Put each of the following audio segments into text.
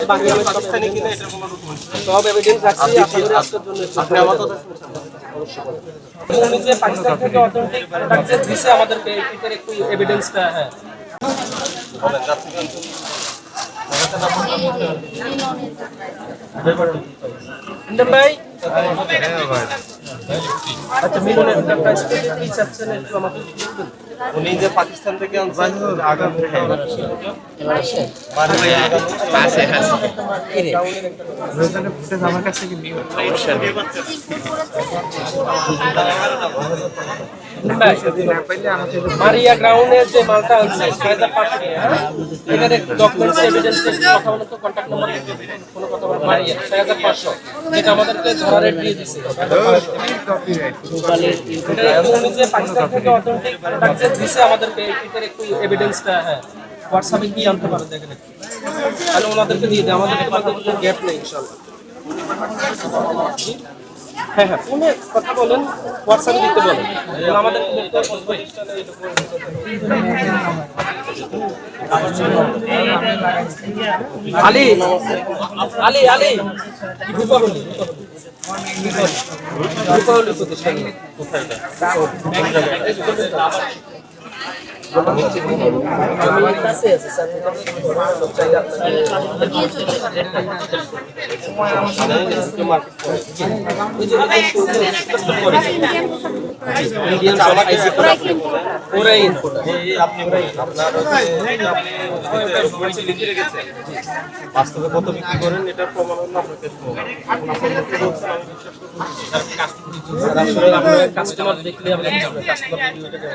বাকি আমি পাকিস্তানি কিনা এটা কোনো ডকুমেন্ট সব এভিডেন্স রাখছি আপনাদের আজকের জন্য আপনি আমার কথা শুনছেন অবশ্যই উনি যে পাকিস্তান থেকে অথেন্টিক প্রোডাক্ট দিয়েছে আমাদেরকে এটার একটু এভিডেন্সটা হ্যাঁ বলেন যাত্রী ভাই আচ্ছা মিলনের একটা স্পেশালি চাচ্ছেন একটু আমাকে উনি যে পাকিস্তান থেকে আনছেন আগাম পাশে আছে কি রে রোজানে ফুটেজ আমার কাছে কি নিও সমস্যা নেই মারিয়া গ্রাউন্ডের যে মালটা আছে 6500 এটার একটু ডকুমেন্টস এভিডেন্স কথা বলতো কন্টাক্ট নাম্বার কোনো কথা বল মারিয়া 6500 যেটা আমাদেরকে ধরা রেট দিয়ে দিয়েছে উনি যে পাকিস্তান থেকে অথেন্টিক প্রোডাক্ট দিয়েছে আমাদেরকে এটার একটু এভিডেন্সটা হ্যাঁ হোয়াটসঅ্যাপে কি আনতে পারেন দেখেন তাহলে ওনাদেরকে দিয়ে দেয় আমাদের কোনো গ্যাপ নেই ইনশাআল্লাহ হ্যাঁ হ্যাঁ ফোনে কথা বলেন হোয়াটসঅ্যাপে দিতে বলেন আমাদের আলী আলী আলী রূপাহলি রূপাহলি প্রতিষ্ঠান কোথায় আমার কাছে আছে স্যার বাস্তবে কত বিক্রি করেন এটার প্রমাণ হলো আপনার কাস্টমার দেখলে আমরা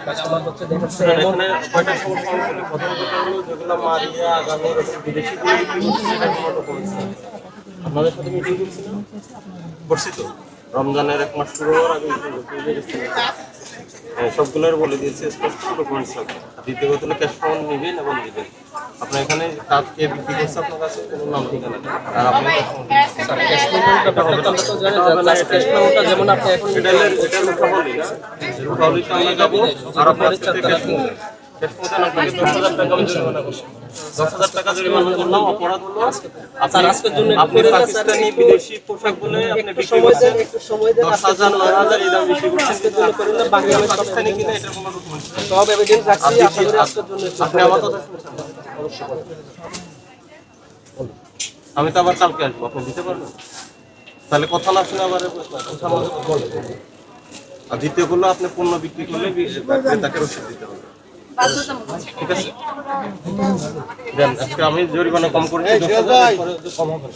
কাস্টমার হচ্ছে দেখাচ্ছে এখানে কয়টা সমস্যা হলো প্রথম কথা হলো যেগুলো মারিয়া আগামী বিদেশি আপনাদের সাথে মিটিং করছিলাম করছি তো রমজানের এক মাস শুরু হওয়ার আগে সবগুলোর বলে দিয়েছে স্পষ্ট ডকুমেন্টস হবে দ্বিতীয় কথা হলো ক্যাশ ফোন নেবেন এবং দেবেন আপনার এখানে কাজ কে বিক্রি করছে আপনার কাছে কোনো নাম ঠিকানা নেই আর আপনি ক্যাশ পেমেন্টটা ব্যাপারটা আমরা তো জানি ক্যাশ পেমেন্টটা যেমন আপনি এখন এটার কথা বলি না রুপাউলি তো আমরা যাবো আর আপনার সাথে ক্যাশ পেমেন্ট আপনাকে 10,000 টাকা জরিমানা করছে 10,000 টাকা জরিমানা করলাম অপরাধ হলো আপনার আজকের জন্য আপনি পাকিস্তানি বিদেশি পোশাক বলে আপনি বিক্রি করছেন একটু সময় দেন 10,000 9,000 এই দাম বিক্রি করছেন আজকের জন্য করেন না বাকি আমি পাকিস্তানি কিনা এটা কোনো ডকুমেন্ট সব এভিডেন্স রাখছি আপনাদের আজকের জন্য আপনি আমার কথা শুনছেন অবশ্যই আমি তো আবার কালকে আসবো আপনি দিতে পারবেন তাহলে কথা না শুনে আবার কথা বলেন আর দ্বিতীয় হলো আপনি পণ্য বিক্রি করলে তাকে রসিদ দিতে হবে ঠিক আছে দেন আজকে আমি জরিমানা কম করে কম হবে